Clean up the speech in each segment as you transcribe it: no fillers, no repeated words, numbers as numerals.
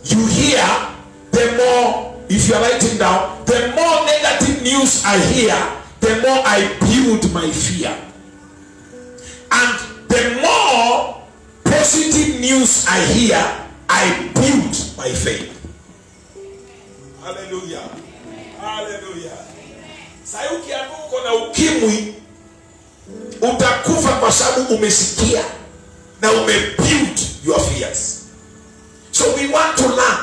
you hear, the more, if you are writing down, the more negative news I hear, the more I build my fear. And the more positive news I hear, I build my faith. Hallelujah. Hallelujah. Sasa ukiamua uko na ukimwi, utakufa kwa sababu umesikia na umebuild your fears. So we want to learn,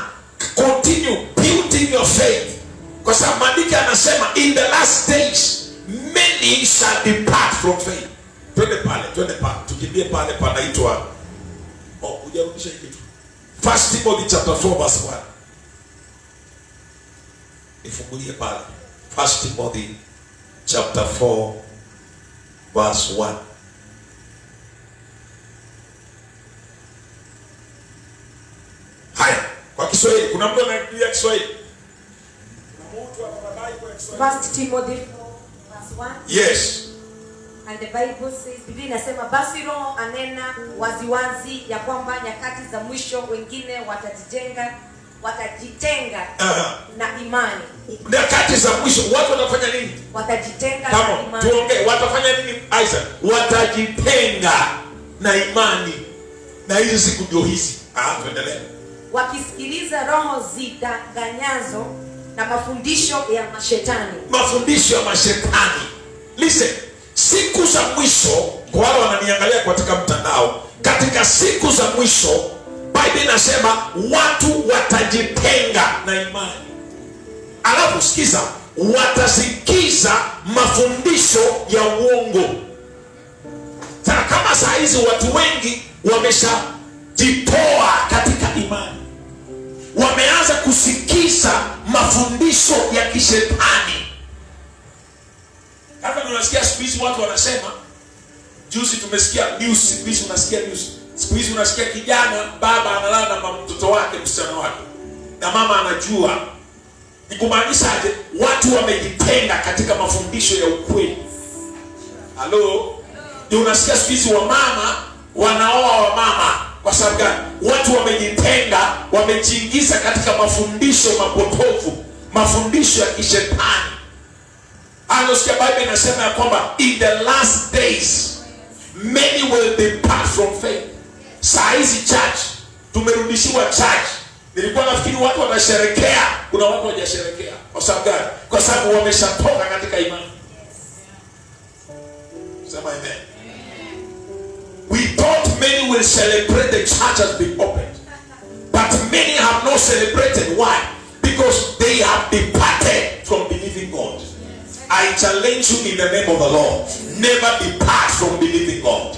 continue building your faith. Kwa sababu maandiko yanasema in the last days many shall depart from faith. Twende pale, tukimbie pale panaitwa hujarudisha kitu. 1 Timothy chapter 4 verse 1. Ifungulie pale. 1 Timothy chapter 4 verse 1. Haya, kwa Kiswahili, kuna mtu anayerudia Kiswahili? Kuna mtu anababai kwa Kiswahili? 1 Timothy 4 verse 1. Yes. And the Bible says, Biblia inasema basi Roho anena waziwazi ya kwamba nyakati za mwisho wengine watajitenga na imani. Nyakati za mwisho watu watafanya nini? Watajitenga na imani. Tuongee, watafanya nini Isaac? Watajitenga na imani. Na hizi siku ndio hizi. Tuendelee. Wakisikiliza roho zidanganyazo na mafundisho ya mashetani. Mafundisho ya mashetani. Listen, siku za mwisho, kwa wale wananiangalia katika mtandao, katika siku za mwisho Biblia inasema watu watajitenga na imani. Alafu sikiza, watasikiza mafundisho ya uongo. Sasa kama saa hizi watu wengi wameshajitoa katika imani, wameanza kusikiza mafundisho ya kishetani. Hata unasikia siku hizi watu wanasema, juzi tumesikia news, siku hizi unasikia news. Siku hizi unasikia kijana, baba analala na mtoto wake, msichana wake, na mama anajua. Ni kumaanisha aje? Watu wamejitenga katika mafundisho ya ukweli. Halo? Ndio unasikia siku hizi wamama wanaoa wamama. Kwa sababu gani? Watu wamejitenga, wamejiingiza katika mafundisho mapotofu, mafundisho ya kishetani. Anasikia Biblia inasema ya kwamba in the last days many will depart from faith. Saa hizi church tumerudishiwa church. Nilikuwa nafikiri watu watasherekea, kuna watu hawajasherekea. Kwa sababu gani? Kwa sababu wameshatoka katika imani. Sema amen. We thought many will celebrate the church has been opened, but many have not celebrated. Why? Because they have departed from believing God. I challenge you in the name of the Lord, never depart from believing God.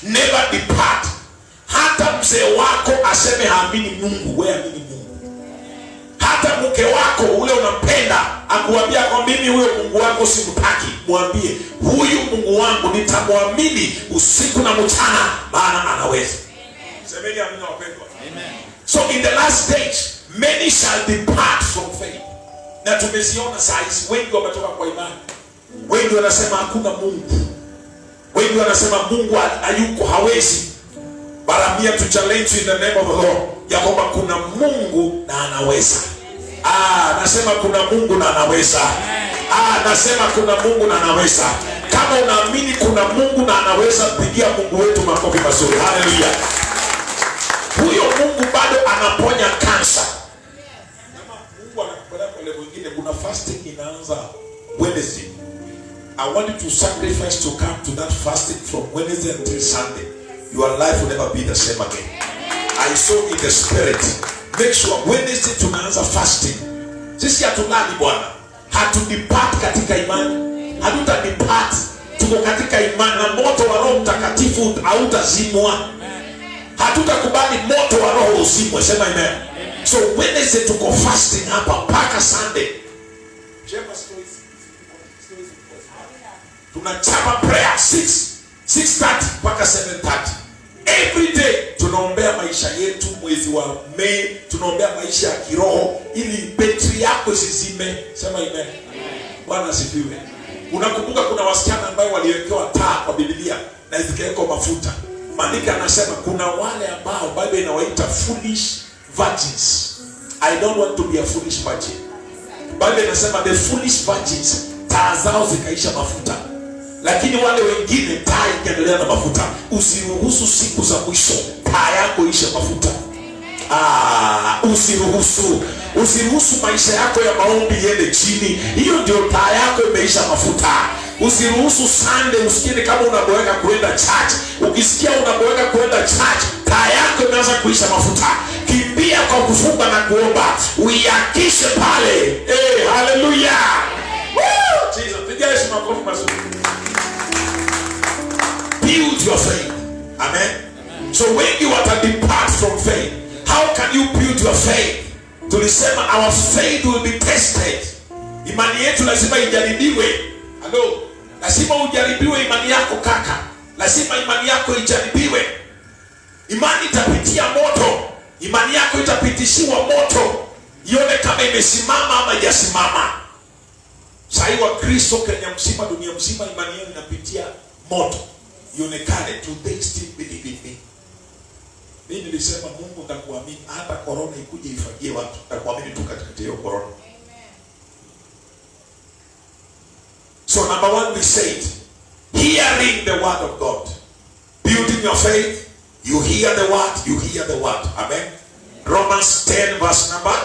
Never depart. Hata mzee wako aseme haamini Mungu, wewe amini Mungu. Hata mke wako ule unampenda akuambia kwa mimi huyo Mungu wako simtaki, mwambie huyu Mungu wangu nitamwamini usiku na mchana, maana anaweza. Semeni amina wapendwa. Amen. So in the last days many shall depart from faith. Na tumeziona saa hizi wengi wametoka kwa imani. Wengi wanasema hakuna Mungu. Wengi wanasema Mungu hayuko, hawezi. Baramia to challenge you in the name of the Lord, ya kwamba kuna Mungu na anaweza. Nasema kuna Mungu na anaweza. Nasema kuna Mungu na anaweza. Kama unaamini kuna Mungu na anaweza, pigia Mungu wetu makofi mazuri. Hallelujah. Huyo Mungu bado anaponya kansa. Kuna fasting inaanza Wednesday. I want you to sacrifice to come to that fasting from Wednesday until Sunday. Your life will never be the same again. I saw in the spirit. Make sure Wednesday tunaanza fasting. Sisi hatulali bwana. Hatudepart katika imani. Hatutadepart. Tuko katika imani na moto wa Roho Mtakatifu hautazimwa. Hatutakubali moto wa Roho uzimwe. Sema amen. So Wednesday tuko fasting hapa mpaka Sunday. Tunachapa prayer 6:30 mpaka 7:30. Every day tunaombea maisha yetu. Mwezi wa Mei tunaombea maisha ya kiroho ili betri yako isizime. Sema amen. Bwana asifiwe. Unakumbuka kuna wasichana ambao waliwekewa taa kwa Biblia na zikawekwa mafuta. Maandiko anasema kuna wale ambao Biblia inawaita foolish virgins. I don't want to be a foolish virgin. Biblia inasema the foolish virgins taa zao zikaisha mafuta, lakini wale wengine taa ikaendelea na mafuta. Usiruhusu siku za mwisho taa yako ishe mafuta. Usiruhusu maisha yako ya maombi yende chini. Hiyo ndio taa yako imeisha mafuta. Usiruhusu Sunday usikie kama unaboeka kuenda church. Ukisikia unaboeka kuenda church, taa yako imeanza kuisha mafuta. Kimbia kwa kufunga na kuomba, uiakishe pale. Hallelujah. Woo! Jesus, pigia Yesu makofi mazuri. Build your faith. Amen. So when you want to depart from faith, how can you build your faith? Tulisema our faith will be tested. Imani yetu lazima ijaribiwe. Hello. Lazima ujaribiwe imani yako kaka. Lazima imani yako ijaribiwe. Imani itapitia moto. Imani yako itapitishiwa moto. Ione kama imesimama ama haijasimama. Sasa wa Kristo Kenya mzima, dunia mzima, imani yao inapitia moto. Ionekane, do they still believe in me? Mimi nilisema Mungu nitakuamini hata corona ikuje ifagie watu. Nitakuamini tu katika hiyo corona. Amen. So number one, we said hearing the word of God. Building your faith, you hear the word, you hear the word. Amen. Romans 10 verse number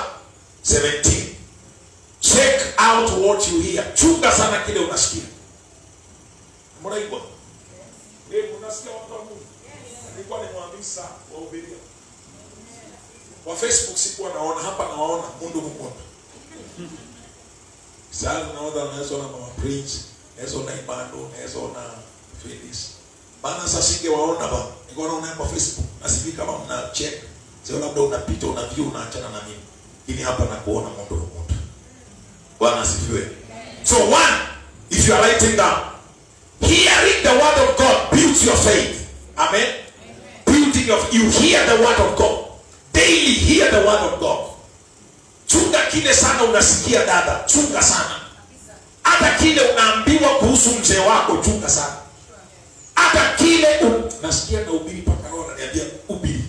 17. Check out what you hear. Chunga sana kile unasikia. Mbona hivyo? Unasikia watu wa Mungu? Nilikuwa nimwambisa wahubiria. Kwa Facebook sikuwa naona, hapa naona mundu. Sasa naona unaweza na Mama Prince, unaweza na Imando, unaweza na Felix. Bana sasa singewaona ba. Nilikuwa naona kwa Facebook. Nasifika kama mna check. Sio labda unapita una view unaachana na mimi. Lakini hapa na kuona mundu. Bwana asifiwe. So one, if you are writing down, hearing the word of God builds your faith. Amen. Building of, you hear the word of God. Daily hear the word of God. Chunga kile sana unasikia dada. Chunga sana. Hata kile unaambiwa kuhusu mzee wako, chunga sana. Hata kile unasikia na ubiri paka roho ananiambia ubiri.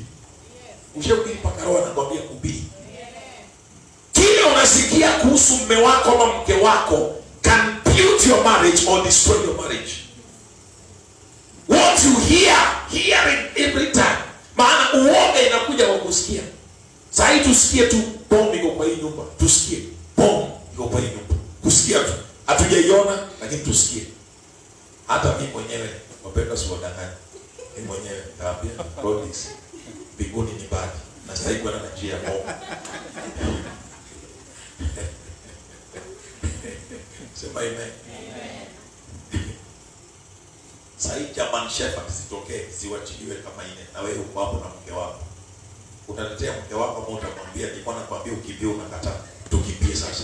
Ushaubiri paka roho anakuambia ubiri. Kile unasikia kuhusu mume wako ama mke wako can build your marriage or destroy your marriage. What you hearing every time. Maana uoga inakuja kwa kusikia. Sasa hii tusikie tu bomb iko kwa hii nyumba. Tusikie bomb iko kwa hii nyumba. Kusikia tu. Hatujaiona lakini tusikie. Hata mimi mwenyewe wapenda siwadanganya. Mimi mwenyewe naambia God is mbinguni ni bali. Na sasa iko na njia ya bomb. Sema amen. Sasa hii German Shepherd sitokee, siwachiliwe kama ine. Na wewe uko hapo na mke wako. Utaletea mke wako moto kumwambia nilikuwa nakwambia ukimbie unakataa. Tukimbie sasa.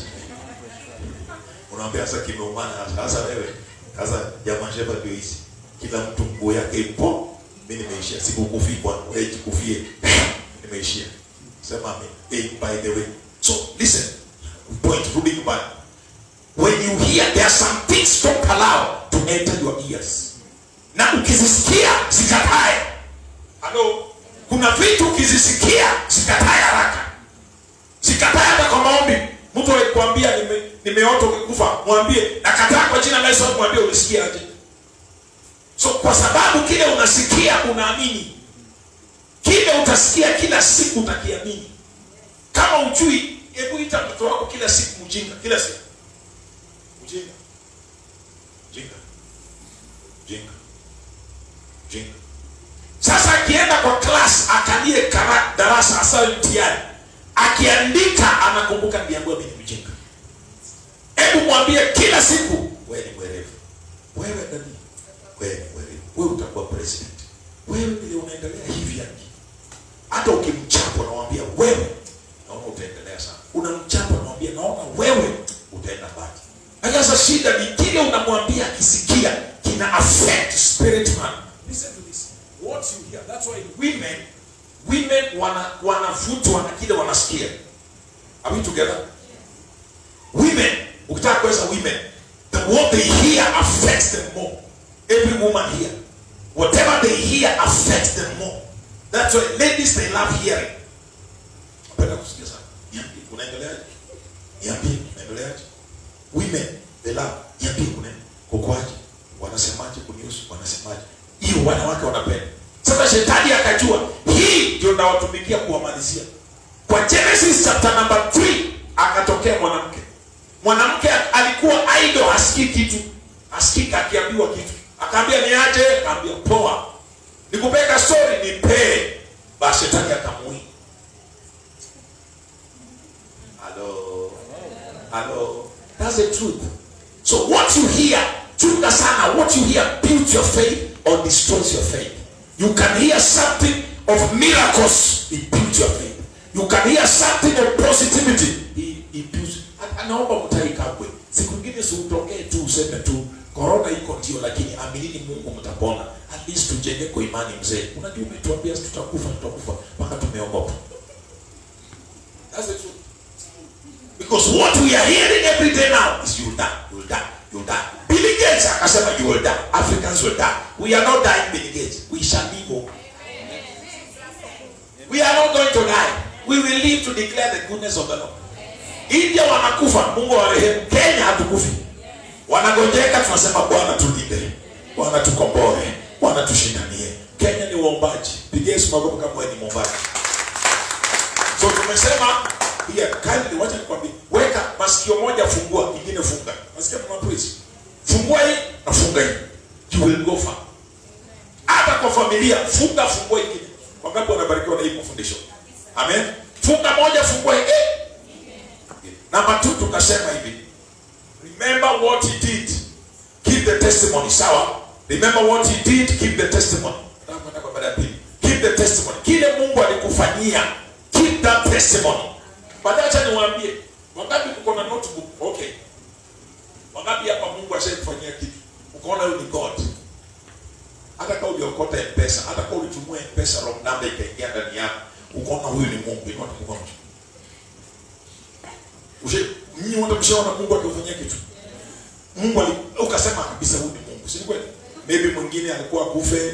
Unaambia sasa kimeumana sasa wewe. Sasa German Shepherd ndio hizi. Kila mtu nguo yake ipo. Mimi nimeishia. Sikukufi kwa wewe jikufie. Nimeishia. Sema amen. By the way. So listen. Point ruding back. When you hear, there are some things don't allow to enter your ears. Na ukizisikia zikatae. Hello. Kuna vitu ukizisikia zikatae haraka. Zikatae hata kwa maombi. Mtu alikwambia nimeota ukikufa, mwambie nakataa kwa jina la Yesu, mwambie ulisikia aje. So kwa sababu kile unasikia unaamini. Kile utasikia kila siku utakiamini. Kama ujui, hebu ita mtoto wako kila siku mjinga, kila siku. Mjinga. Sasa akienda kwa class akalie darasa hasa mtihani, akiandika anakumbuka ndiambiwa mimi ni mjinga. Hebu mwambie kila siku wewe ni mwerevu. Wewe nani? Wewe ni mwerevu. Wewe utakuwa president. Wewe ndio unaendelea hivi yani. Hata ukimchapa unamwambia wewe naona utaendelea sana. Unamchapa unamwambia naona wewe utaenda mbali. Sasa shida ni kile unamwambia akisikia kina affect spirit man. Listen to this. What you hear. That's why women wanavutwa na kile wanasikia. Are we together? Women, ukitaka kuweza women, what they hear affects them more. Every woman here. Whatever they hear affects them more. That's why ladies, they love hearing. Napenda kusikia sana. Niambie unaendeleaje? Niambie unaendeleaje? Women, they love. Niambie kukoaje? Wanasemaje kunihusu? Wanasemaje? Hiyo wanawake wanapenda. Sasa shetani akajua hii ndio ndawatumikia kuwamalizia. Kwa Genesis chapter number 3 akatokea mwanamke. Mwanamke alikuwa idle, hasikii kitu. Hasikii akiambiwa kitu. Akaambia niaje? Akaambia poa. Nikupeka story nipe. Basi shetani akamui. Hello. That's the truth. So what you hear, chunga sana, what you hear builds your faith or destroys your faith. You can hear something of miracles, it builds your faith. You can hear something of positivity, it builds. Anaomba mtaikabwe. Siku nyingine usitokee tu useme tu corona iko ndio, lakini aminini Mungu mtapona. At least tujenge kwa imani mzee. Unajua umetuambia tutakufa mpaka tumeogopa. That's the truth. Because what we are hearing every day now is you will die. Bill Gates akasema you will die. Africans will die. We are not dying, Bill Gates. We shall live. We are not going to die. We will live to declare the goodness of the Lord. India wanakufa, Mungu warehemu. Kenya hatukufi. Wanagonjeka, tunasema Bwana tulinde. Bwana tukomboe. Bwana tushindanie. Kenya ni waombaji. Pigia Yesu makofi kama wewe ni mwombaji. So tumesema here, kindly wacha nikwambie, weka masikio moja fungua, ingine funga. Nasikia mama praise. Fungua hii na funga hii. You will go far. Hata kwa familia, fungua ingine. Wangapi wanabarikiwa na hii fundisho? Amen. Funga moja, fungua hii. Number 2 tukasema hivi. Remember what he did. Keep the testimony. Sawa? Remember what he did, keep the testimony. Keep the testimony. Kile Mungu alikufanyia, keep that testimony. Baada acha niwaambie, wangapi uko na notebook? Okay. Wangapi hapa Mungu ashakufanyia kitu? Ukaona huyu ni God. Hata kama uliokota M-Pesa, hata kama ulitumia M-Pesa wrong number ikaingia ndani yako, ukaona huyu ni Mungu, ni watu Mungu. Nyinyi wote mshaona Mungu akifanyia kitu. Mungu ukasema kabisa huyu ni Mungu. Si kweli? Maybe mwingine alikuwa kufe.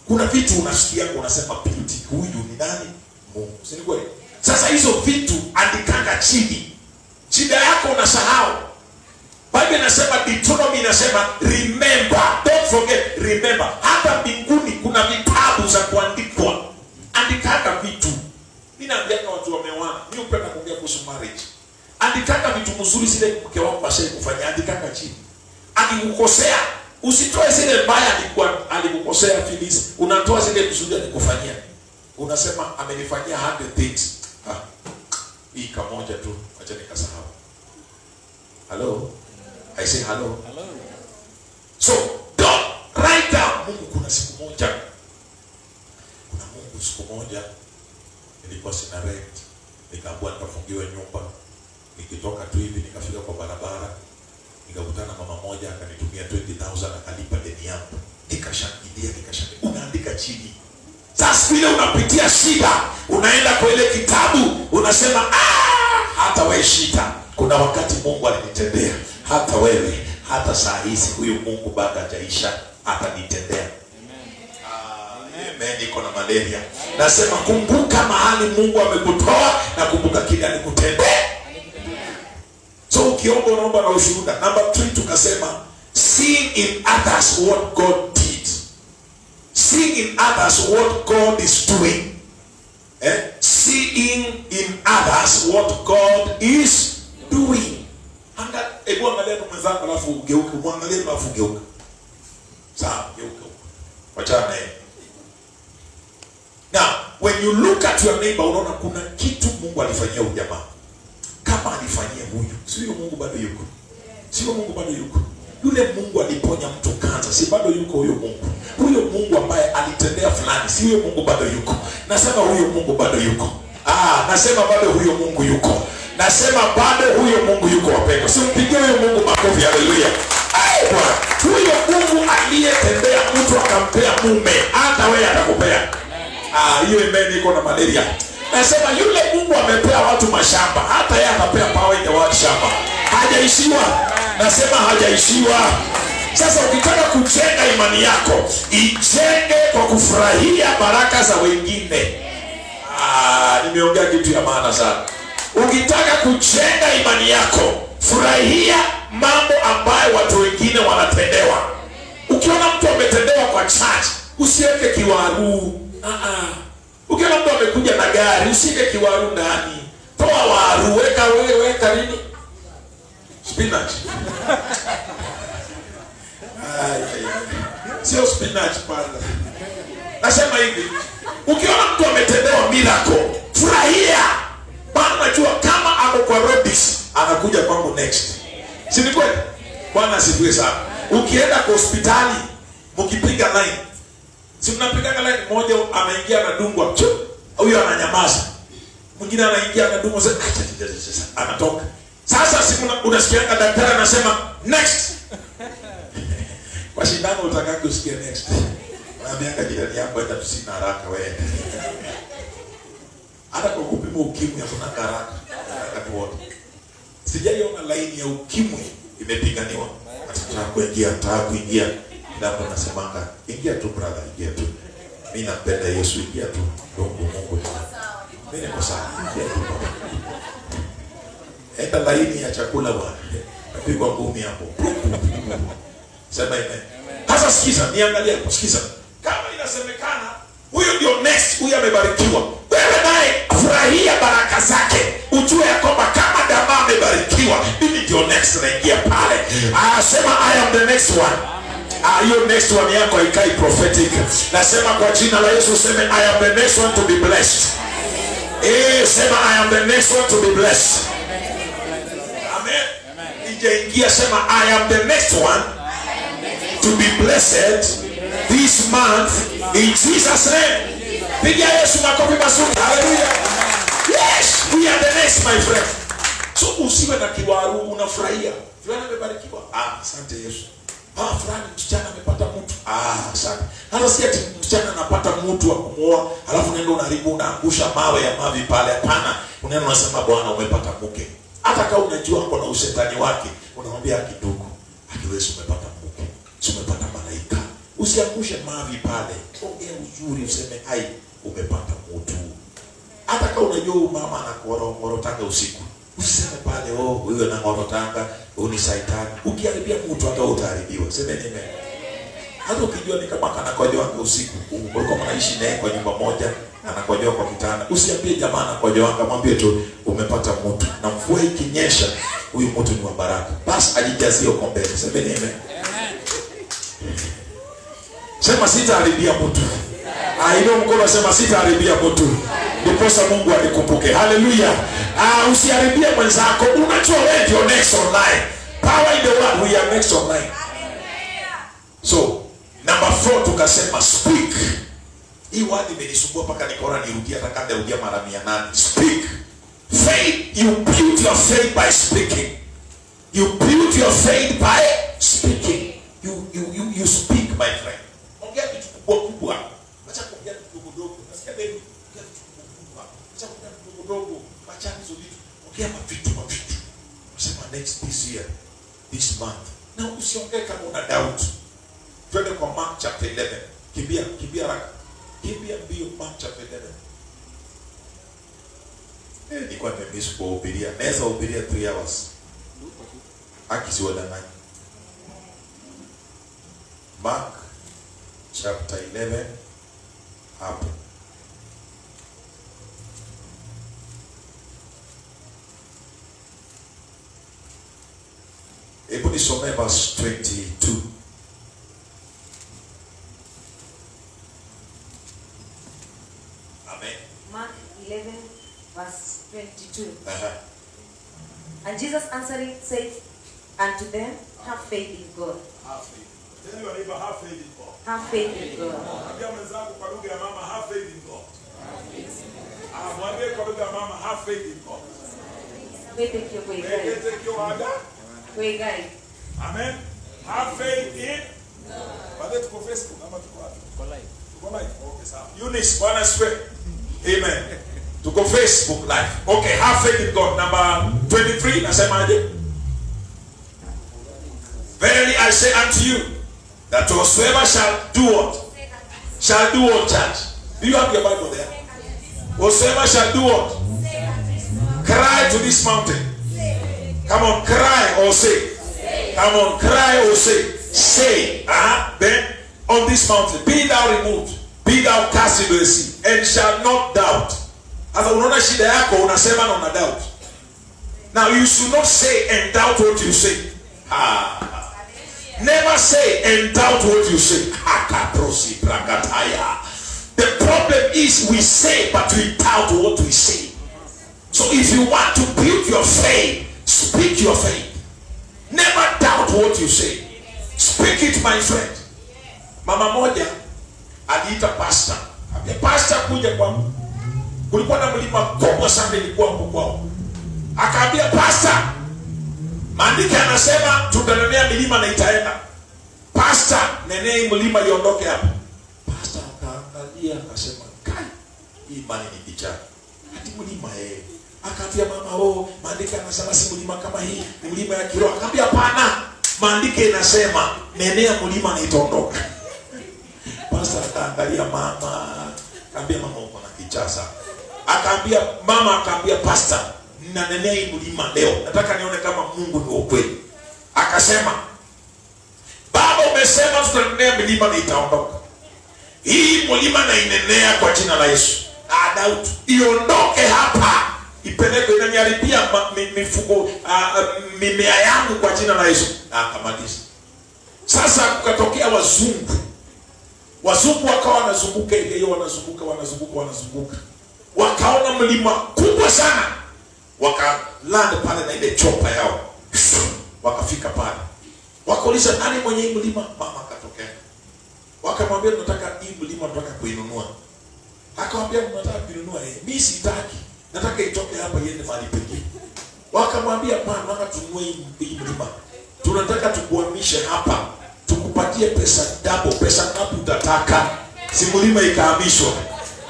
Kuna vitu unasikia unasema beauty, huyu ni nani? Mungu. Si kweli? Sasa hizo vitu andikanga chini. Shida yako unasahau. Bible inasema, Deuteronomy inasema remember, don't forget, remember. Hata mbinguni kuna vitabu za kuandikwa. Andikanga vitu. Ninaambia watu wameoana, mimi upenda kuongea kuhusu marriage. Andikanga vitu mzuri zile mke wako ashakufanyia, andikanga chini. Akikukosea, usitoe zile mbaya alikukosea Phyllis, unatoa zile nzuri alikufanyia. Unasema amenifanyia 100 things. Hii kamoja tu, acha nikasahau. Hello? I say hello. Hello. So, don't write down. Mungu kuna siku moja. Kuna Mungu siku moja nilikuwa sina rent. Nikaambiwa nikafungiwe nyumba. Nikitoka tu hivi nikafika kwa barabara. Nikakutana mama moja akanitumia 20,000 akalipa deni yangu. Nikashangilia. Unaandika chini. Sasa vile unapitia shida, unaenda kwa ile kitabu, unasema hata wewe shida, kuna wakati Mungu alinitendea. Hata wewe, hata saa hizi huyu Mungu bado hajaisha, atanitendea. Amen. Niko na malaria. Nasema kumbuka mahali Mungu amekutoa na kumbuka kile alikutendea. So ukiomba unaomba na ushuhuda. Number 3 tukasema seeing in others what God did. Seeing in others what God is doing. Seeing in others what God is doing. Hebu angalia mwenzako alafu ugeuke, muangalie alafu ugeuke. Sawa, geuka. Wachana naye. Now, when you look at your neighbor, unaona kuna kitu Mungu alifanyia huyu jamaa. Kama alifanyia huyu, sio Mungu bado yuko. Sio Mungu bado yuko. Yule Mungu aliponya mtu kansa, si bado yuko huyo Mungu. Huyo Mungu ambaye alitendea fulani, si huyo Mungu bado yuko. Nasema huyo Mungu bado yuko. Nasema bado huyo Mungu yuko. Nasema bado huyo Mungu yuko wapendwa. Simpigie huyo Mungu makofi, haleluya. Bwana, huyo Mungu aliyetendea mtu akampea mume, hata wewe atakupea. Hiyo imeni iko na malaria. Nasema yule Mungu amepea watu mashamba, hata yeye atapea pawe ya watu shamba. Hajaishiwa. Nasema hajaishiwa. Sasa ukitaka kujenga imani yako, ijenge kwa kufurahia baraka za wengine. Nimeongea kitu ya maana sana. Ukitaka kujenga imani yako, furahia mambo ambayo watu wengine wanatendewa. Ukiona mtu ametendewa kwa church, usiweke kiwaru. Ukiona mtu amekuja na gari, usiweke kiwaru ndani. Toa waru, weka nini? Spinach. Sio spinach pala. Nasema hivi, ukiona mtu ametendewa miracle, furahia. Bwana najua kama ako kwa rubbish, anakuja kwangu next. Si ni kweli? Bwana asifiwe sana. Ukienda kwa hospitali, mkipiga line, si mnapiga line, mmoja anaingia na dungwa, huyo ananyamaza. Mwingine anaingia na dungwa, anatoka. Sasa siku unasikia daktari anasema next. Kwa shindano utaka kusikia next. Unaambia jirani yako enda tusina haraka wewe. Hata kwa kupima ukimwi hakuna haraka. Katuona. Sijaiona laini ya ukimwi imepiganiwa. Nataka kuingia. Ndipo nasemanga, ingia tu brother, ingia tu. Mimi napenda Yesu, ingia tu. Mungu. Mimi niko sawa. Enda laini ya chakula bwana. Napigwa ngumi hapo. Sema amen. Sasa sikiza, niangalie hapo, sikiza. Kama inasemekana huyo ndio next, huyo amebarikiwa. Wewe naye furahia baraka zake. Ujue ya kwamba kama jamaa amebarikiwa, mimi ndio next naingia pale. Sema I am the next one. Hiyo next one yako haikai prophetic. Nasema kwa jina la Yesu, sema I am the next one to be blessed. Sema I am the next one to be blessed. Amen. Ingia sema I am the next one to be blessed this month in Jesus name. Pigia Yesu makofi mazuri. Hallelujah. Yes, we are the next, my friend. So usiwe na kiwaru, unafurahia. Fulani amebarikiwa. Asante Yesu. Fulani msichana amepata mtu. Asante. Hata si ati msichana anapata mtu wa kumuoa, alafu nenda unaharibu, unaangusha mawe ya mavi pale. Hapana. Unaenda unasema Bwana umepata mke. Hata kama unajua kuna ushetani wake, unamwambia kidogo, akiwezi umepata mke. Umepata malaika. Usiangushe mavi pale. Ongea uzuri, useme ai umepata mtu. Hata kama unajua mama anakorotanga usiku, useme pale wewe na ngorotanga, ni saitani. Ukiharibia mtu hata utaharibiwa. Sema amen. Hata ukijua ni kama anakojoa usiku, uko mnaishi naye kwa nyumba moja, anakojoa kwa kitanda, usiambie jamaa anakojoa, mwambie tu umepata mtu. Na mvua ikinyesha, huyu mtu ni wa baraka. Basi ajijazie uko mbele. Sema amen. Sema sitaharibia mtu. Ile mkono sema sitaharibia mtu. Ndiposa Mungu alikumbuke. Hallelujah. Usiharibie mwenzako. Unajua wewe ndio next online. Power in the world, we are next online. So, number 4 tukasema speak. Hii word imenisumbua mpaka nikaona nirudia, hata nirudia mara 800. Speak. Faith, you build your faith by speaking. You build your faith by speaking. You speak, my friend. Ongea kitu kubwa. Acha kuongea kitu kidogo. Nasikia baby, ongea kitu kubwa. Acha kuongea kitu kidogo. Acha hizo vitu. Ongea vitu. Sema next this year, this month. Na usiongee kama una doubt. Twende kwa Mark chapter 11. Kimbia haraka. Kimbia mbio Mark chapter 11. Nilikuwa nimemiss kuhubiria. Naweza hubiria 3 hours. Akisiwadanganya. Mark chapter 11 hapo. Hebu nisome verse 22. Amen. Mark 11 verse 22. And Jesus answering said unto them, have faith in God. Have faith. Tell your neighbor, have faith in God. Have faith in God. Mwambie mwenzako kwa lugha ya mama, have faith in God. Mwambie kwa lugha ya mama, have faith in God. Amen. Have faith in God. Baada tuko Facebook ama tuko wapi? Tuko live. Tuko live. Okay, sawa. Eunice, Bwana swear. Amen. Tuko Facebook live. Okay, have faith in God. Number 23, nasemaje? Verily I say unto you, That whosoever shall do what? Shall do what, church? Do you have your Bible there? Whosoever shall do what? Cry to this mountain. Come on, cry or say. Come on, cry or say. Say. Then on this mountain, be thou removed, be thou cast into the sea, and shall not doubt. Asa unaona shida yako unasema na una doubt. Now you should not say and doubt what you say. Never say and doubt what you say. The problem is we say but we doubt what we say. So if you want to build your faith, speak your faith. Never doubt what you say. Speak it, my friend. Mama moja aliita pastor. Ambia pastor kuja kwangu. Kulikuwa na mlima kubwa sana ilikuwa hapo kwao. Akaambia pastor, maandiko yanasema tutanemea milima na itaenda. Pastor, nenei mlima iondoke hapa. Pastor akaangalia akasema, "Kai, hii imani ni kijana. Hadi mlima Akaambia mama, maandiko yanasema si mlima kama hii, ni mlima ya kiroho." Akaambia hapana, maandiko yanasema nenea mlima na itaondoka. Pastor akaangalia mama, akaambia mama uko na kichasa. Akaambia pastor, ninanenea hii mlima leo. Nataka nione kama Mungu ni ukweli. Akasema, "Baba, umesema tutanenea milima na itaondoka. Hii mlima na inenea kwa jina la Yesu. Doubt iondoke hapa. Ipeleke inaniharibia mifugo mimea yangu kwa jina la Yesu." Akamaliza. Sasa kukatokea wazungu. Wazungu wakawa wanazunguka ile wanazunguka. Wakaona mlima kubwa sana. Wakalanda pale na ile chopa yao. Wakafika pale. Wakauliza, "Nani mwenye hii mlima?" Mama akatokea. Wakamwambia, "Tunataka hii mlima, tunataka kuinunua." Akamwambia, "Tunataka kuinunua mimi sitaki. Nataka itoke hapa iende mahali pengine." Wakamwambia, "Bwana, nataka tununue hii mlima. Tunataka tukuhamishe hapa. Tukupatie pesa double, pesa ngapi utataka?" Si mlima ikahamishwa.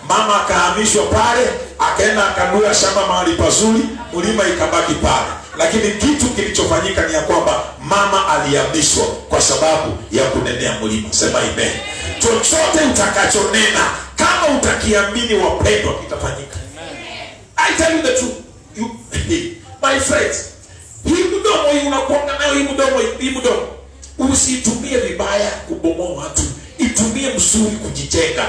Mama akahamishwa pale, akaenda akanunua shamba mahali pazuri, mlima ikabaki pale. Lakini kitu kilichofanyika ni ya kwamba mama alihamishwa kwa sababu ya kunenea mlima. Sema amen. Chochote utakachonena kama utakiamini, wapendwa, kitafanyika. I tell you the truth. My friends, hii mdomo unakuanga nayo, hii mdomo usitumie vibaya kubomoa watu. Itumie mzuri kujijenga.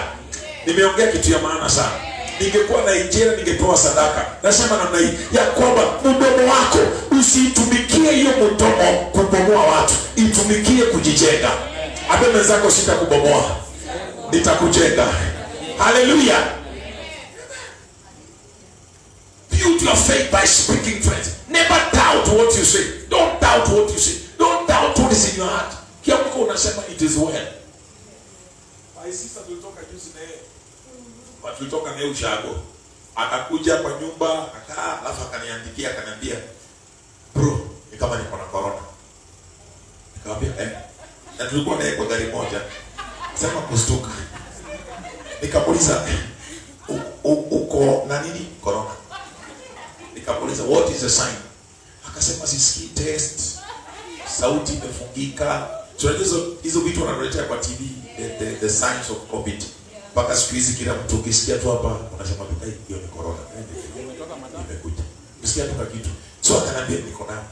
Nimeongea kitu ya maana sana. Ningekuwa na Nigeria ningetoa sadaka. Nasema namna hii ya kwamba mdomo wako usitumikie hiyo mdomo kubomoa watu. Itumikie kujijenga. Abe mwenzako, sitakubomoa, nitakujenga. Hallelujah. Build your faith by speaking, friends. Never doubt what you say. Don't doubt what you say. Don't doubt what is in your heart. Kiamko unasema it is well. My sister tulitoka juzi na yeye. Tulitoka na yeye ushago. Akakuja kwa nyumba, akakaa, alafu akaniandikia, akaniambia, "Bro, ni kama niko na corona." Nikamwambia, na tulikuwa na yeye kwa gari moja. Sema kustuka. Nikamuuliza, "Uko na nini corona?" Nikamuuliza, "What is the sign?" Akasema, "Sisikii test, sauti imefungika." Tunajua hizo vitu wanaletea kwa TV, the signs of COVID. Mpaka siku hizi kila mtu ukisikia tu hapa unasema hiyo ni corona. Imekuja. Ukisikia tu kitu. So akaniambia niko nayo.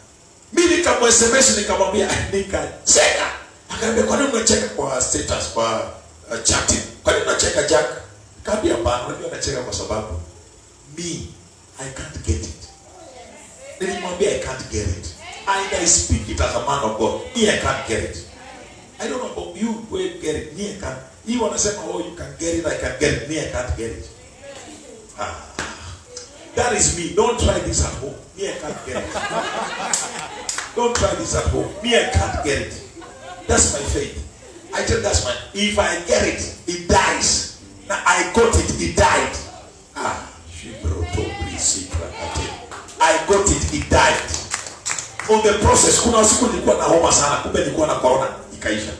Mimi nikamsms nikamwambia, nikacheka. Akaniambia, "Kwa nini unacheka kwa status, kwa chatting? Kwa nini unacheka Jack?" Nikamwambia, "Bana, unajua nacheka kwa sababu I can't get it." Nilimwambia, "I can't get it. I speak it as a man of God. I can't get it. I don't know about you, where get it. Me, I can't." You wanasema, "Oh, you can get it, I can get it." Me, I can't get it. That is me. Don't try this at home. Me, I can't get it. Don't try this at home. Me, I can't get it. That's my faith. I tell that's my. If I get it, it dies. Now I got it, it died. I got it, it died. On the process, kuna siku nilikuwa na homa sana, kumbe nilikuwa na corona, ikaisha.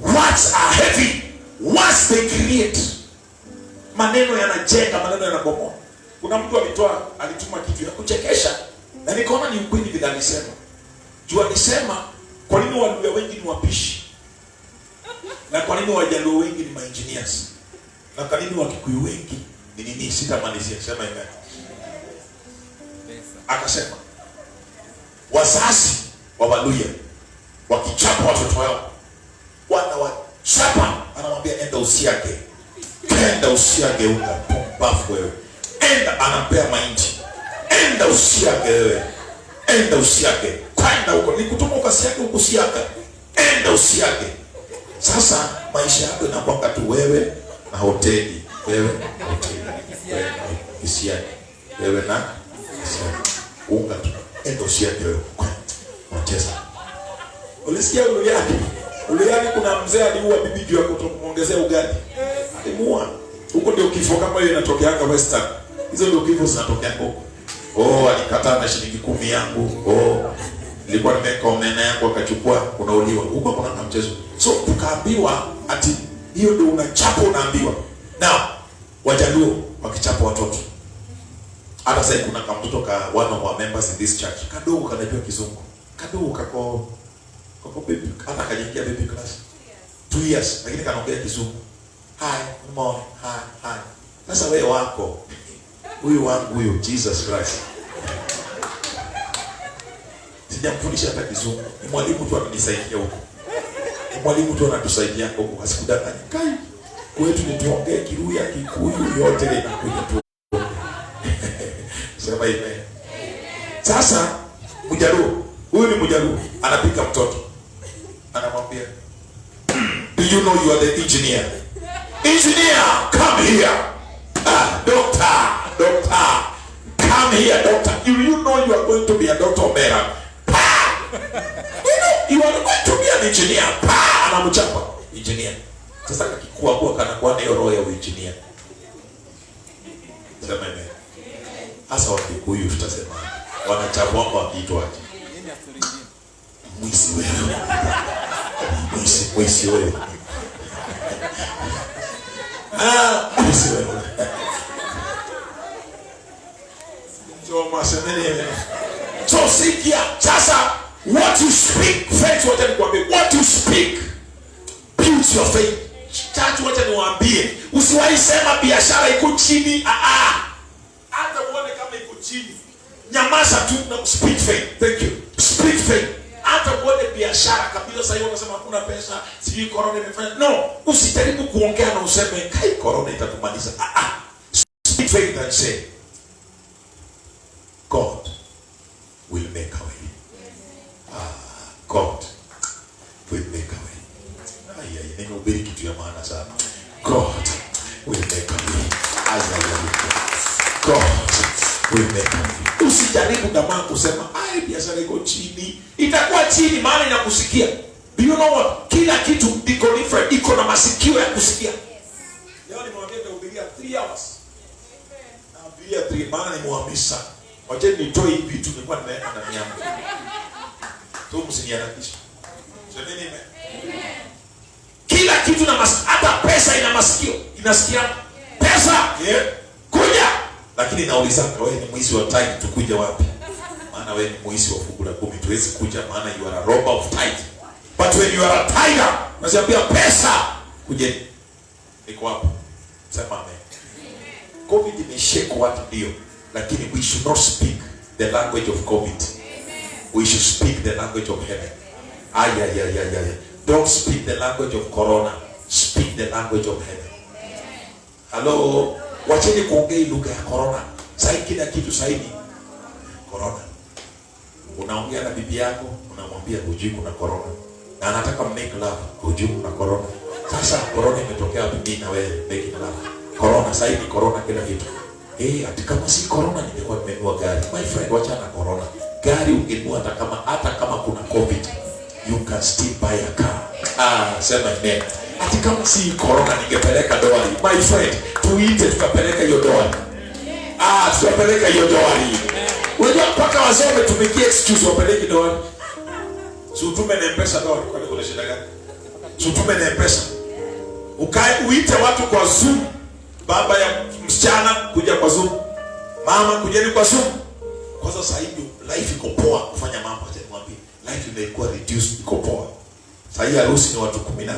Words are heavy. Once they create, maneno yanajenga, maneno yanabomoa. Kuna mtu alituma kitu ya kuchekesha. Na nikaona ni ukweli vile alisema. Jua alisema kwa nini Waluhya wengi ni wapishi? Na kwa nini Wajaluo wengi ni engineers? Na kwa nini Wakikuyu wengi ni nini? Sitamalizia, sema amen. Akasema wazazi wa Waluhya wakichapa watoto wao, wanawachapa, anamwambia enda usiage. Enda usiage unga, pumbafu wewe. Enda, anampea mahindi. Enda usiage wewe. Enda usiage. Kwenda huko, nikutuma ukasiage huko usiage. Enda usiage. Sasa maisha yako inakuwa tu wewe na hoteli. Wewe na hoteli. Wewe na usiage. Wewe na usiage. Unga tu. Enda usiage wewe. Unacheza. Ulisikia Uluhyani? Uluhyani kuna mzee aliua bibi juu ya kutomuongezea ugali. Alimuua. Huko ndio kifo kama hiyo inatokeanga Western. Hizo ndio kifo zinatokea huko. Oh, alikataa na shilingi 10 yangu. Oh, nilikuwa nimeweka omena yangu akachukua, unauliwa. Huko kuna mchezo. So tukaambiwa ati hiyo ndio unachapa, unaambiwa. Now, Wajaluo wakichapa watoto. Hata sasa kuna kama mtoto ka one of our members in this church. Kadogo kanajua Kizungu. Kadogo kako baby, hata kajikia baby class. 2 years, lakini kanaongea Kizungu. Hi, good morning. Hi. Sasa wewe wako. Huyu wangu huyo Jesus Christ. Sijamfundisha hata Kizungu. Ni mwalimu tu amenisaidia huko. Ni mwalimu tu anatusaidia huko. Asikudanganye. Kai. Kwetu ni tuongee Kiluhya, Kikuyu, yote linakuja tu. Sema amen. Sasa Mjaluo, huyu ni Mjaluo, anapika mtoto. Anamwambia, do you know you are the engineer? Engineer, come here. Doctor, come here, doctor. You know you are going to be a doctor, Mera. You are going to be an engineer. Anamchapa engineer. Sasa kakikua kwa kanakuwa na hiyo roho ya engineer. Sema amen. Hasa Wakikuyu tutasema wanachapa wako wakiitwaje? Mwisi wewe. Mwisi wewe. Mwisi wewe. So sikia, sasa what you speak, friends, wote nikwambie, what you speak builds your faith. Church, wote niwaambie, usiwahi sema biashara iko chini. Hata uone kama iko chini, nyamaza tu na speak faith. Thank you. Speak faith. Hata uone biashara kabisa sasa hivi unasema hakuna pesa, sijui corona imefanya. No, usijaribu kuongea na useme kai corona itatumaliza. Speak faith and say God will make a way. God will make a way. Nimehubiri kitu ya maana sana. God will make a way. God will make a way. Usijaribu kama kusema biashara iko chini. Itakuwa chini maana inakusikia. Do you know what? Kila kitu iko different, iko na masikio ya kusikia. Leo nimwambia nitahubiria 3 hours. Na 3 maana nimwambia wacha nitoe hivi vitu nilikuwa nimeenda ndani yangu. Tu msiniharakishe. Semeni amen. Kila kitu na masikio, hata pesa ina masikio, inasikia. Pesa, kuja. Lakini nauliza wewe ni mwizi wa tithe, tukuja wapi? Maana wewe ni mwizi wa fungu la 10, tuwezi kuja maana you are a robber of tithe. But when you are a tither, unasiambia pesa, kuje. Niko hapo. Sema amen. COVID imeshake watu ndio. Lakini we should not speak the language of COVID. We should speak the language of heaven. Don't speak the language of corona. Speak the language of heaven. Hello. Wacheni kuongea lugha ya corona. Sasa kila kitu sahihi corona. Unaongea na bibi yako, unamwambia hujui kuna corona. Na anataka make love, hujui kuna corona. Sasa corona imetokea wapi mimi na wewe make love? Corona sahihi corona kila kitu. Ati kama si corona ningekuwa nimenunua gari. My friend, wacha na corona. Gari ungenunua hata kama kuna COVID. You can still buy a car. Sema amen. Ati kama si corona ningepeleka doari. My friend, tuite tukapeleka hiyo doari. Tukapeleka hiyo doari. Unajua mpaka wazee wametumikia excuse wapeleke doari. Si utume na M-Pesa doari. Kwani kuna shida gani? Si utume na M-Pesa. Uite watu kwa Zoom. Baba ya msichana kuja kwa Zoom. Mama kujeni kwa Zoom. Kwa sasa hivi life iko poa kufanya mambo. Acha nikwambie, life imekuwa reduced, iko poa. Sasa harusi ni watu 15.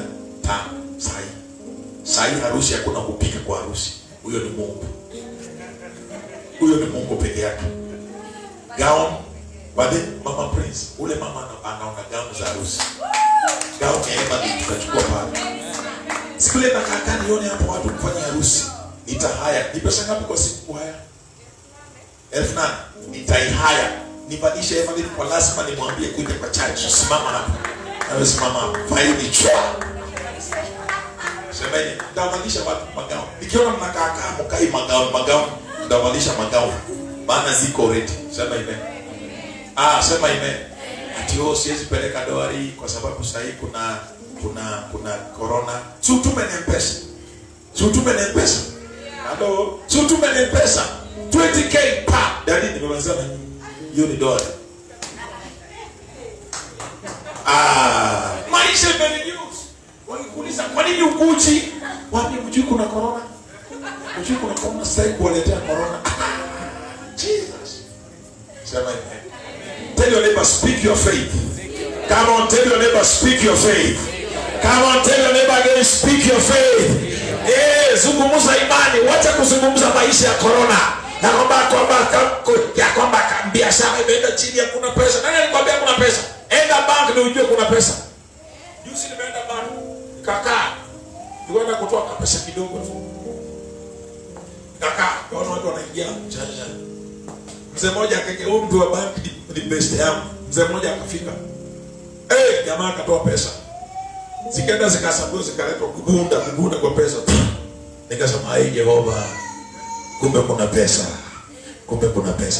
Sasa harusi hakuna kupika kwa harusi. Huyo ni Mungu. Huyo ni Mungu peke yake. Gown, baadaye mama prince, ule mama anaona gown za harusi. Gown ni tukachukua pale. Siku ile nakaka nione hapo watu kufanya harusi. Nitahaya. Ni pesa ngapi kwa siku haya? 1800. Nitaihaya. Nibadilishe Evelyn kwa lazima nimwambie kuja kwa church. Simama hapo. Na simama hapo. Faili chwa. Sema ni ndawalisha watu magao. Nikiona mnakaa mkai magao, ndawalisha magao. Maana ziko ready. Sema amen. Sema amen. Ati siwezi peleka doari kwa sababu sasa hivi kuna corona. Si utume ni pesa. Halo, si utume ni pesa. 20k pa. Dadi nimemaliza na hiyo ni doari. Maisha imereduce. Walikuuliza kwa nini ukuji? Wapi mjui kuna corona? Mjui kuna corona, sasa kuwaletea corona. Jesus. Sema amen. Tell your neighbor, speak your faith. Come on, tell your neighbor, speak your faith. Come on, tell your neighbor again, speak your faith. Zungumza imani, wacha kuzungumza maisha ya corona. Na kwamba biashara imeenda chini, hakuna pesa. Nani alikwambia kuna pesa? Enda bank ndio ujue kuna pesa. Juzi nimeenda bank. Kaka, nilienda kutoa pesa kidogo tu. Kaka, naona watu wanaingia chacha. Mzee mmoja akake mtu wa bank ni best yangu. Mzee mmoja akafika. Jamaa akatoa pesa. Zikaenda zikasabu zikaletwa kubunda kwa pesa. Nikasema Jehova, kumbe kuna pesa.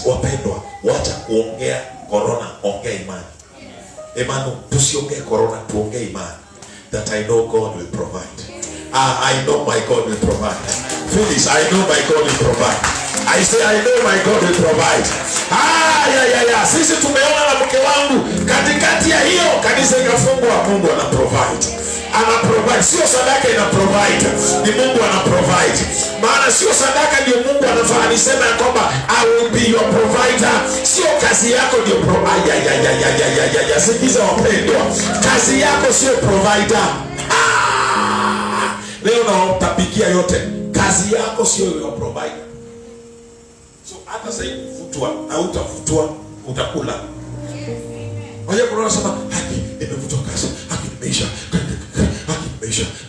Wapendwa, wacha kuongea corona, ongea imani. Imani, tusiongee corona, tuongee imani. That I know God will provide. I know my God will provide. Phyllis, I know my God will provide. I say I know my God will provide. Sisi tumeona na mke wangu katikati ya hiyo kanisa ikafungwa, Mungu ana provide. Sio sadaka ina provide, ni Mungu ana provide. Maana sio sadaka ndio Mungu anafanya. Alisema ya kwamba I will be your provider. Sio kazi yako ndio provider. Sikiza wapendwa, kazi yako sio provider. Leo na utapikia yote. Kazi yako sio your provider. So hata sasa hivi kufutwa au utafutwa utakula. Waje kuna sema haki nimevutwa kazi, haki nimeisha.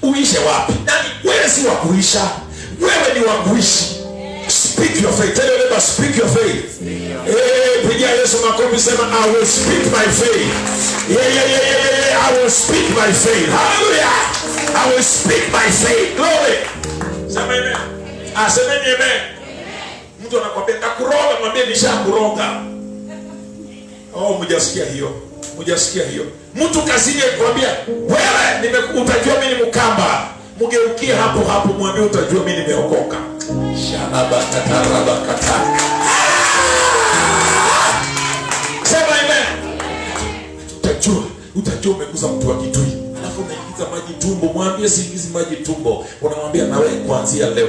Uishe wapi? Nani wewe si wa kuisha? Wewe ni wa kuishi. Speak your faith. Tell your neighbor, speak your faith. Pigia Yesu makofi, sema I will speak my faith. I will speak my faith. Hallelujah. I will speak my faith. Glory. Sema amen. Sema amen. Mtu anakuambia nitakuroga, mwambie nishakuroga. Mjasikia hiyo. Mtu kazini akwambia wewe utajua mimi ni mkamba. Mgeukie hapo mwambie utajua mimi nimeokoka. Shalabakatarabakata. Sema amen. Utajua umekuza mtu wa Kitui. Alafu unaingiza maji tumbo, mwambie siingizi maji tumbo. Unamwambia na wewe kuanzia leo.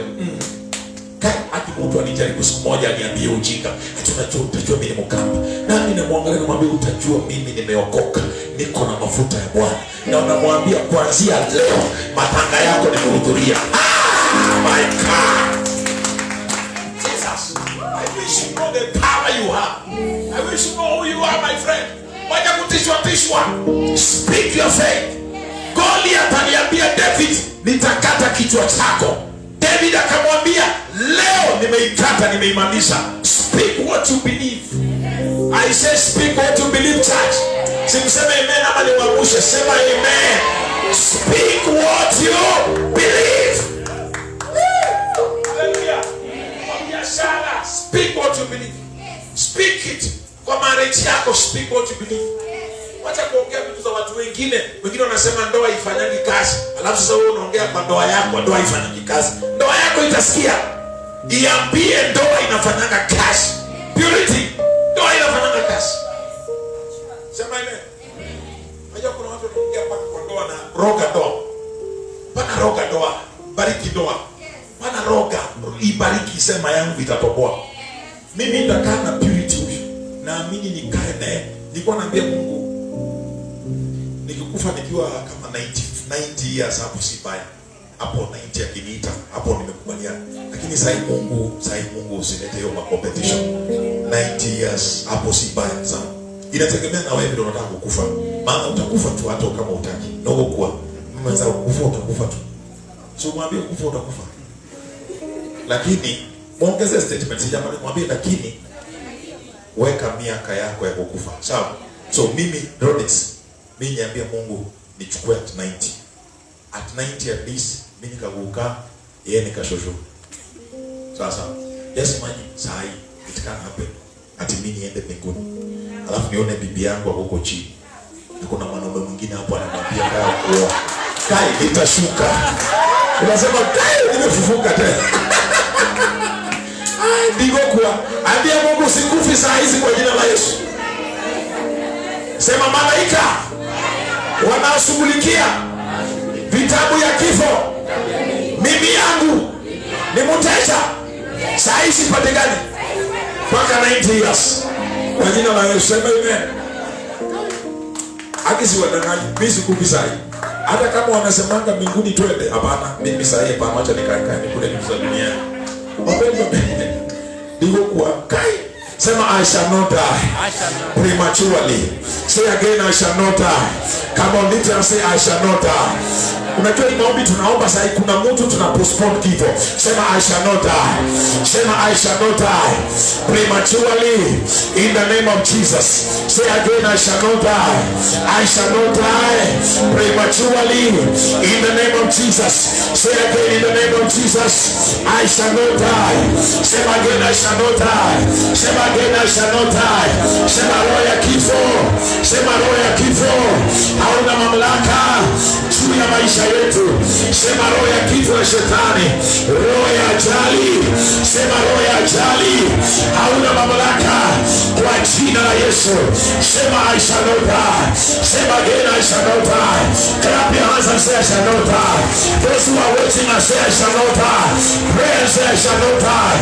Mtu alijaribu siku moja niambie ujinga. Utajua mimi ni mkamba. Nami namwangalia namwambia utajua mimi nimeokoka. Niko na mafuta ya Bwana. Na unamwambia kuanzia leo matanga yako nimehudhuria. My God. Jesus. I wish you know the power you have. I wish you know who you are, my friend. Wacha kutishwa. Speak your faith. Goliath aliambia David, nitakata kichwa chako. David akamwambia, leo nimeikata, nimeimanisha. Speak what you believe. I say speak what you believe, church. Simseme amen ama niwamushe. Sema amen. Speak what you believe. Hallelujah. Kwa biashara, speak what you believe. Speak it. Kwa marriage yako, speak what you believe. Wacha kuongea vitu za watu wengine. Wengine wanasema ndoa ifanyagi kazi. Alafu sasa wewe unaongea kwa ndoa yako, ndoa ifanyagi kazi. Ndoa yako itasikia. Iambie ndoa inafanyanga kazi. Purity. Ndoa inafanyanga kazi. Sema amen. Unajua kuna watu wanaongea kwa ndoa na roga ndoa. Pana roga ndoa, bariki ndoa. Pana roga, ibariki, sema yangu itatoboa. Mimi nitakaa na purity huyu. naamini nikae naye. Nilikuwa naambia Mungu, nikikufa nikiwa kama 90 years hapo si baya. Hapo 90 akiniita, hapo nimekubaliana. Lakini sasa Mungu usilete hiyo competition. 90 years hapo si baya sana. Inategemea na wewe ndio unataka kukufa. Maana utakufa tu hata kama utaki. Ndogo kwa mwanza kukufa utakufa tu. Sio mwambie kufa utakufa. Lakini muongeze statement sija mwambie lakini weka miaka yako ya kukufa. Sawa? So mimi Rhodes, mimi niambia Mungu nichukue at 90. At 90 at least mimi nikaguka yeye nikashosho. Sasa yes imagine sai it can happen. Ati mimi niende mbinguni. Alafu nione bibi yangu huko chini. Na kuna mwanaume mwingine hapo anamwambia kaa kuoa. Kai itashuka. Unasema kai nimefufuka tena. Ndivyo kwa ambia Mungu sikufi saa hizi kwa jina la Yesu. Sema malaika wanaoshughulikia vitabu ya kifo, mimi yangu ni mteja saa hizi patikani mpaka 90 years kwa jina la Yesu. Sema amen. Akisi wadangaji mimi sikufi saa hii. Hata kama wanasemanga mbinguni twende, hapana, mimi saa hii pamoja nikakaa nikule vitu za dunia. Ndivyo kwa kai. Sema I shall not die prematurely. Say again I shall not die. Come on, little say I shall not die. Unajua maombi tunaomba sasa kuna mtu tuna postpone kifo. Sema I shall not die. Sema I shall not die prematurely in the name of Jesus. Say again I shall not die. I shall not die prematurely in the name of Jesus. Say again in the name of Jesus. I shall not die. Sema again I shall not die. Sema again I shall not die. Sema roho ya kifo. Sema roho ya kifo hauna mamlaka juu ya maisha yetu. Sema roho ya kifo ya shetani, roho ya ajali. Sema roho ya ajali hauna mamlaka kwa jina la Yesu. Sema I shall not die. Sema again I shall not die. Clap your hands and say I shall not die. Those who are watching and say I shall not die. Pray and say I shall not die.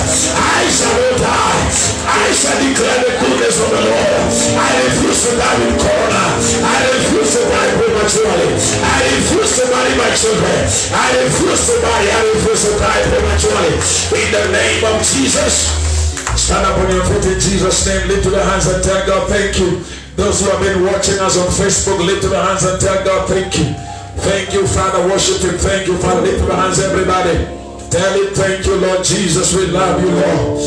I shall not die. I shall declare the goodness of the Lord. I refuse to die with corona. I refuse to die prematurely. I refuse to marry my children. I refuse to marry. I refuse to die prematurely. In the name of Jesus. Stand up on your feet in Jesus' name. Lift your hands and tell God thank you. Those who have been watching us on Facebook, lift your hands and tell God thank you. Thank you, Father. Worship Him. Thank you, Father. Lift your hands, everybody. Tell Him thank you, Lord Jesus. We love you, Lord.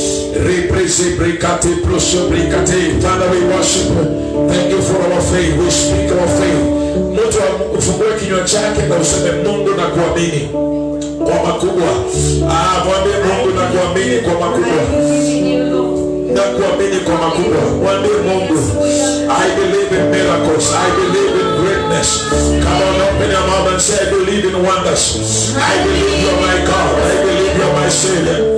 Father, we worship you. Thank you for our faith. We speak our faith. Mtu ufungue kinywa chake na useme Mungu na kuamini kwa makubwa. Mwambie Mungu na kuamini kwa makubwa. Na kuamini kwa makubwa. Mwambie Mungu, I believe in miracles. I believe in greatness. Come on, open your mouth and say I believe in wonders. I believe you're my God. I believe you're my Savior.